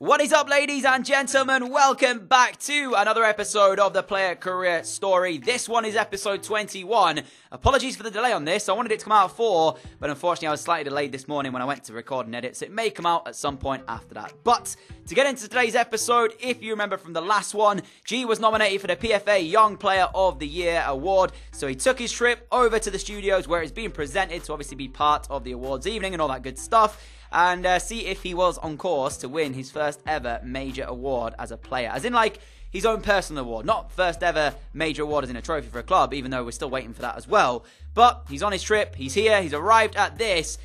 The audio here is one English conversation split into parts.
What is up, ladies and gentlemen? Welcome back to another episode of the Player Career Story. This one is episode 21. Apologies for the delay on this. I wanted it to come out at 4, but unfortunately I was slightly delayed this morning when I went to record and edit, so it may come out at some point after that. But to get into today's episode, if you remember from the last one, G was nominated for the PFA Young Player of the Year award, so he took his trip over to the studios where it's being presented to obviously be part of the awards evening and all that good stuff, and see if he was on course to win his first ever major award as a player. As in, like, his own personal award. Not first ever major award as in a trophy for a club, even though we're still waiting for that as well. But he's on his trip, he's here, he's arrived at this.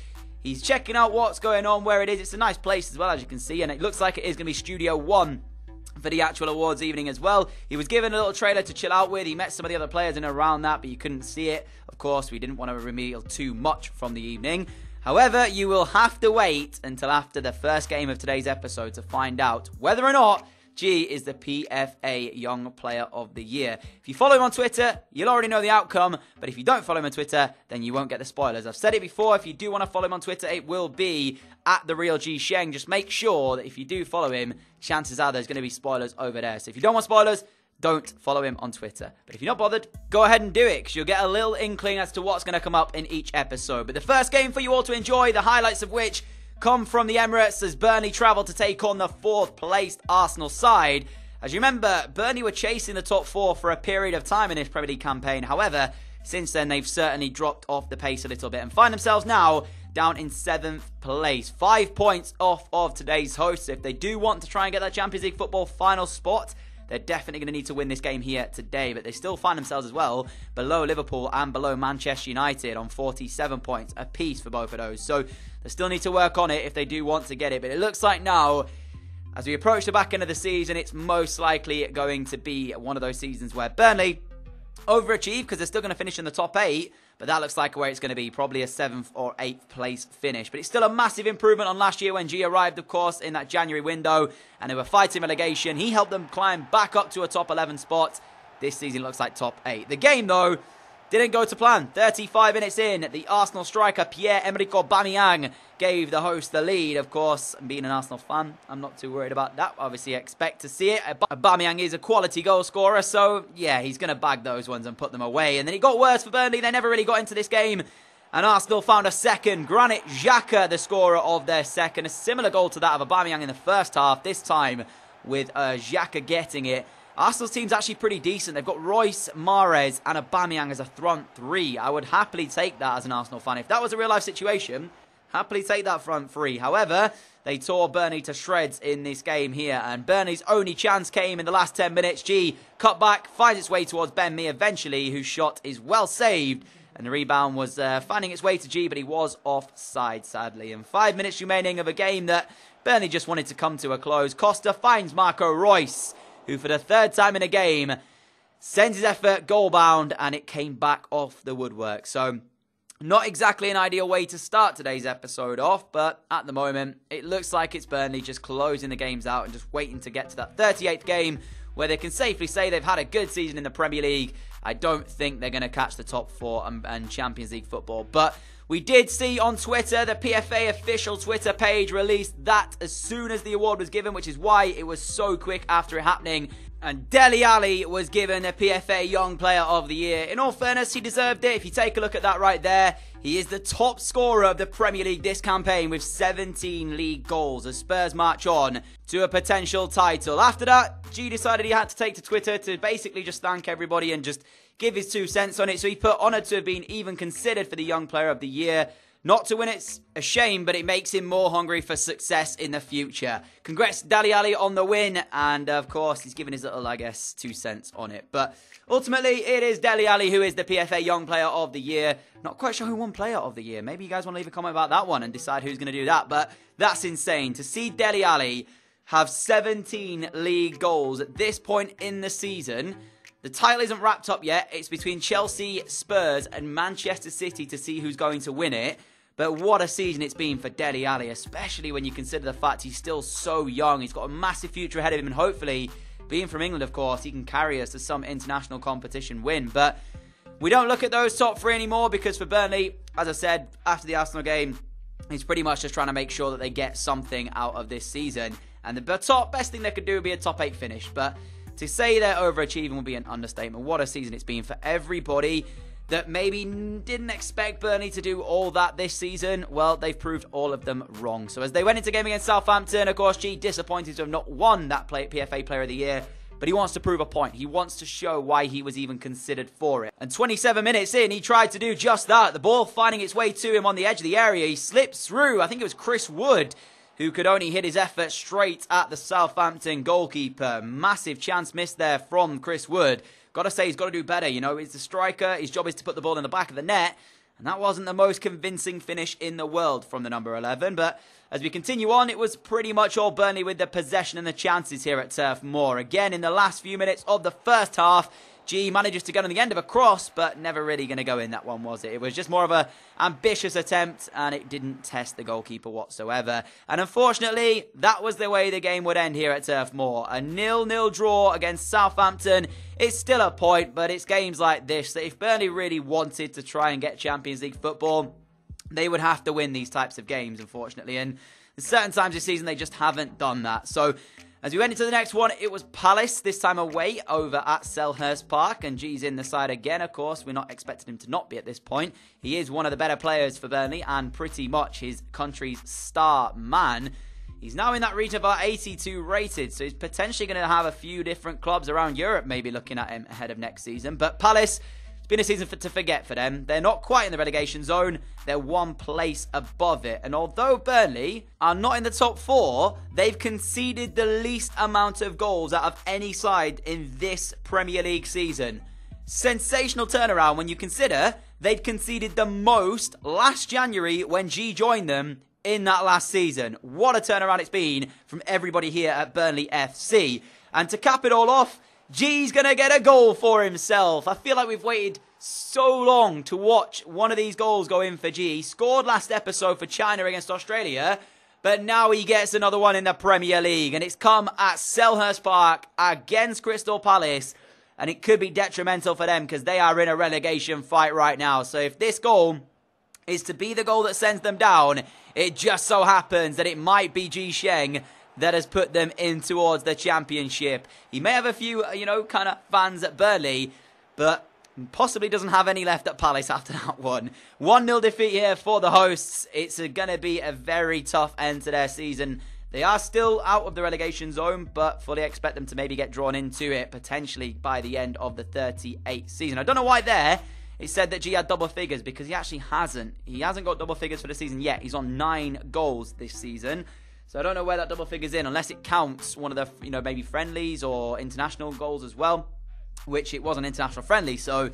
He's checking out what's going on, where it is. It's a nice place as well, as you can see, and it looks like it is going to be Studio 1 for the actual awards evening as well. He was given a little trailer to chill out with. He met some of the other players in and around that, but you couldn't see it. Of course, we didn't want to reveal too much from the evening. However, you will have to wait until after the first game of today's episode to find out whether or not G is the PFA Young Player of the Year. If you follow him on Twitter, you'll already know the outcome, but if you don't follow him on Twitter, then you won't get the spoilers. I've said it before, if you do want to follow him on Twitter, it will be at the real G Sheng. Just make sure that if you do follow him, chances are there's going to be spoilers over there. So if you don't want spoilers, don't follow him on Twitter. But if you're not bothered, go ahead and do it, because you'll get a little inkling as to what's going to come up in each episode. But the first game for you all to enjoy, the highlights of which come from the Emirates as Burnley travel to take on the 4th placed Arsenal side. As you remember, Burnley were chasing the top 4 for a period of time in this Premier League campaign. However, since then they've certainly dropped off the pace a little bit and find themselves now down in 7th place. 5 points off of today's hosts. If they do want to try and get that Champions League football final spot, they're definitely going to need to win this game here today, but they still find themselves as well below Liverpool and below Manchester United on 47 points apiece for both of those. So they still need to work on it if they do want to get it. But it looks like now, as we approach the back end of the season, it's most likely going to be one of those seasons where Burnley overachieve, because they're still going to finish in the top 8, but that looks like where it's going to be, probably a 7th or 8th place finish. But it's still a massive improvement on last year when G arrived, of course, in that January window, and they were fighting relegation. He helped them climb back up to a top 11 spot. This season looks like top 8. The game, though, didn't go to plan. 35 minutes in, the Arsenal striker Pierre-Emerick Aubameyang gave the host the lead. Of course, being an Arsenal fan, I'm not too worried about that. Obviously, expect to see it. Aubameyang is a quality goal scorer, so yeah, he's going to bag those ones and put them away. And then it got worse for Burnley. They never really got into this game, and Arsenal found a second. Granit Xhaka, the scorer of their second. A similar goal to that of Aubameyang in the first half, this time with Xhaka getting it. Arsenal's team's actually pretty decent. They've got Royce, Mahrez and Aubameyang as a front 3. I would happily take that as an Arsenal fan. If that was a real-life situation, happily take that front 3. However, they tore Burnley to shreds in this game here, and Burnley's only chance came in the last 10 minutes. G cut back, finds its way towards Ben Mee eventually, whose shot is well saved, and the rebound was finding its way to G, but he was offside, sadly. And 5 minutes remaining of a game that Burnley just wanted to come to a close. Costa finds Marco Royce, who for the 3rd time in a game sends his effort goal-bound, and it came back off the woodwork. So not exactly an ideal way to start today's episode off, but at the moment, it looks like it's Burnley just closing the games out and just waiting to get to that 38th game where they can safely say they've had a good season in the Premier League. I don't think they're going to catch the top 4 and Champions League football, but we did see on Twitter, the PFA official Twitter page released that as soon as the award was given, which is why it was so quick after it happening. And Dele Alli was given the PFA Young Player of the Year. In all fairness, he deserved it. If you take a look at that right there, he is the top scorer of the Premier League this campaign with 17 league goals as Spurs march on to a potential title. After that, G decided he had to take to Twitter to basically just thank everybody and just give his 2 cents on it. So he put, honoured to have been even considered for the Young Player of the Year. Not to win, it's a shame, but it makes him more hungry for success in the future. Congrats, Dele Alli, on the win. And, of course, he's given his little, I guess, 2 cents on it. But ultimately, it is Dele Alli who is the PFA Young Player of the Year. Not quite sure who won Player of the Year. Maybe you guys want to leave a comment about that one and decide who's going to do that. But that's insane. To see Dele Alli have 17 league goals at this point in the season. The title isn't wrapped up yet. It's between Chelsea, Spurs and Manchester City to see who's going to win it. But what a season it's been for Dele Alli, especially when you consider the fact he's still so young. He's got a massive future ahead of him, and hopefully, being from England, of course, he can carry us to some international competition win. But we don't look at those top 3 anymore, because for Burnley, as I said, after the Arsenal game, He's pretty much just trying to make sure that they get something out of this season. And the best thing they could do would be a top 8 finish. But to say they're overachieving would be an understatement. What a season it's been for everybody that maybe didn't expect Burnley to do all that this season. Well, they've proved all of them wrong. So as they went into game against Southampton, of course, G disappointed to have not won that PFA Player of the Year. But he wants to prove a point. He wants to show why he was even considered for it. And 27 minutes in, he tried to do just that. The ball finding its way to him on the edge of the area. He slips through. I think it was Chris Wood who could only hit his effort straight at the Southampton goalkeeper. Massive chance missed there from Chris Wood. Got to say, he's got to do better. You know, he's the striker. His job is to put the ball in the back of the net. And that wasn't the most convincing finish in the world from the number 11. But as we continue on, it was pretty much all Burnley with the possession and the chances here at Turf Moor. Again, in the last few minutes of the first half, G manages to get on the end of a cross, but never really going to go in that one, was it? It was just more of an ambitious attempt, and it didn't test the goalkeeper whatsoever. And unfortunately, that was the way the game would end here at Turf Moor. A 0-0 draw against Southampton. It's still a point, but it's games like this that if Burnley really wanted to try and get Champions League football, they would have to win these types of games, unfortunately. And at certain times this season, they just haven't done that. So as we went into the next one, it was Palace, this time away over at Selhurst Park. And G's in the side again, of course. We're not expecting him to not be at this point. He is one of the better players for Burnley and pretty much his country's star man. He's now in that region of our 82 rated, so he's potentially going to have a few different clubs around Europe maybe looking at him ahead of next season. But Palace, it's been a season to forget for them. They're not quite in the relegation zone. They're one place above it. And although Burnley are not in the top 4, they've conceded the least amount of goals out of any side in this Premier League season. Sensational turnaround when you consider they'd conceded the most last January when G joined them in that last season. What a turnaround it's been from everybody here at Burnley FC. And to cap it all off, G's going to get a goal for himself. I feel like we've waited so long to watch one of these goals go in for G. He scored last episode for China against Australia, but now he gets another one in the Premier League. And it's come at Selhurst Park against Crystal Palace. And it could be detrimental for them because they are in a relegation fight right now. So if this goal is to be the goal that sends them down, it just so happens that it might be Sheng that has put them in towards the championship. He may have a few, kind of fans at Burnley, but possibly doesn't have any left at Palace after that one. 1-0 defeat here for the hosts. It's going to be a very tough end to their season. They are still out of the relegation zone, but fully expect them to maybe get drawn into it potentially by the end of the 38th season. I don't know why there it said that G had double figures, because he actually hasn't. He hasn't got double figures for the season yet. He's on 9 goals this season. So I don't know where that double figure's in, unless it counts one of the, maybe friendlies or international goals as well, which it was an international friendly. So,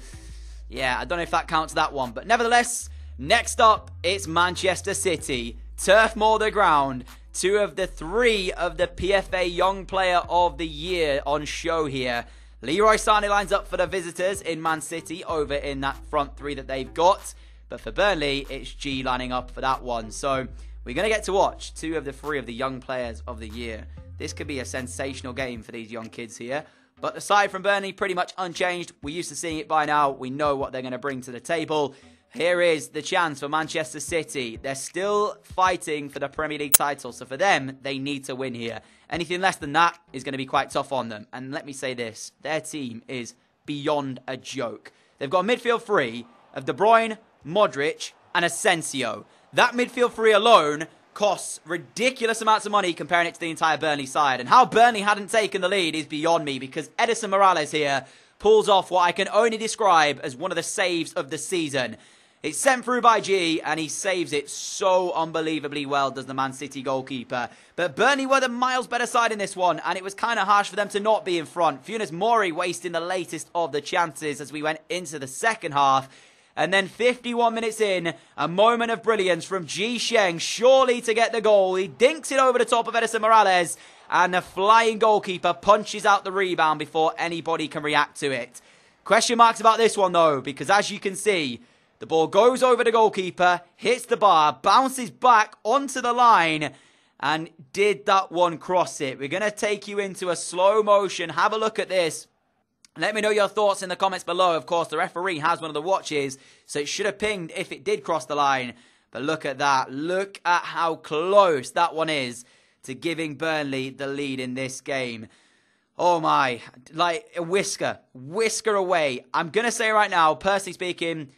yeah, I don't know if that counts that one. But nevertheless, next up, it's Manchester City. Turf Moor the ground. 2 of the 3 of the PFA Young Player of the Year on show here. Leroy Sané lines up for the visitors in Man City over in that front 3 that they've got. But for Burnley, it's G lining up for that one. So we're going to get to watch 2 of the 3 of the Young Players of the Year. This could be a sensational game for these young kids here. But aside from Burnley, pretty much unchanged. We're used to seeing it by now. We know what they're going to bring to the table. Here is the chance for Manchester City. They're still fighting for the Premier League title. So for them, they need to win here. Anything less than that is going to be quite tough on them. And let me say this. Their team is beyond a joke. They've got a midfield 3 of De Bruyne, Modric, and Asensio. That midfield 3 alone costs ridiculous amounts of money comparing it to the entire Burnley side. And how Burnley hadn't taken the lead is beyond me, because Edison Morales here pulls off what I can only describe as one of the saves of the season. It's sent through by G, and he saves it so unbelievably well, does the Man City goalkeeper. But Burnley were the miles better side in this one, and it was kind of harsh for them to not be in front. Funes Mori wasting the latest of the chances as we went into the second half. And then 51 minutes in, a moment of brilliance from Ji Sheng, surely to get the goal. He dinks it over the top of Edison Morales, and the flying goalkeeper punches out the rebound before anybody can react to it. Question marks about this one, though, because as you can see, the ball goes over the goalkeeper, hits the bar, bounces back onto the line, and did that one cross it? We're going to take you into a slow motion. Have a look at this. Let me know your thoughts in the comments below. Of course, the referee has one of the watches, so it should have pinged if it did cross the line. But look at that. Look at how close that one is to giving Burnley the lead in this game. Oh my, like a whisker away. I'm going to say right now, personally speaking,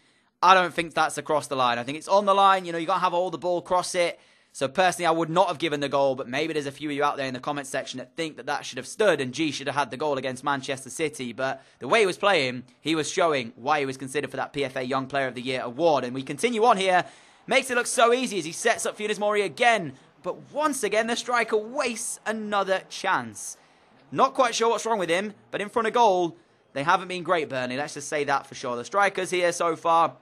I don't think that's across the line. I think it's on the line. You know, you got to have all the ball cross it. So personally, I would not have given the goal, but maybe there's a few of you out there in the comment section that think that that should have stood and G should have had the goal against Manchester City. But the way he was playing, he was showing why he was considered for that PFA Young Player of the Year award. And we continue on here. Makes it look so easy as he sets up Funes Mori again. But once again, the striker wastes another chance. Not quite sure what's wrong with him, but in front of goal, they haven't been great, Burnley. Let's just say that for sure. The strikers here so far,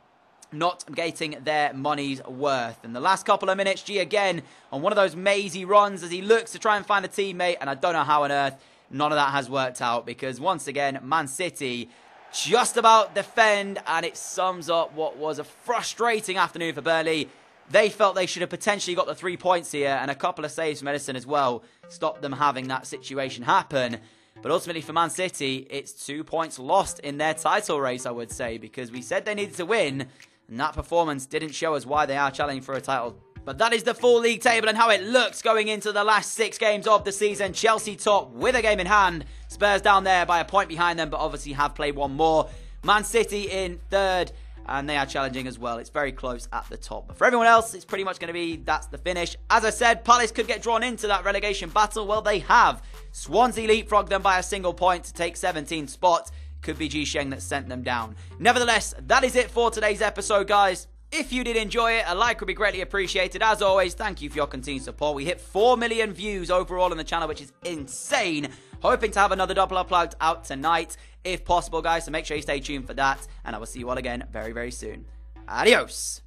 not getting their money's worth. And the last couple of minutes, G again on one of those mazy runs as he looks to try and find a teammate. And I don't know how on earth none of that has worked out, because once again, Man City just about defend, and it sums up what was a frustrating afternoon for Burnley. They felt they should have potentially got the 3 points here, and a couple of saves from Edison as well stopped them having that situation happen. But ultimately for Man City, it's 2 points lost in their title race, I would say, because we said they needed to win, and that performance didn't show us why they are challenging for a title. But that is the full league table and how it looks going into the last 6 games of the season. Chelsea top with a game in hand. Spurs down there by a point behind them, but obviously have played one more. Man City in third, and they are challenging as well. It's very close at the top. But for everyone else, it's pretty much going to be, that's the finish. As I said, Palace could get drawn into that relegation battle. Well, they have. Swansea leapfrogged them by a single point to take 17th spot. Could be Sheng that sent them down. Nevertheless, that is it for today's episode, guys. If you did enjoy it, a like would be greatly appreciated. As always, thank you for your continued support. We hit 4 million views overall on the channel, which is insane. Hoping to have another double upload out tonight, if possible, guys. So make sure you stay tuned for that. And I will see you all again very, very soon. Adios.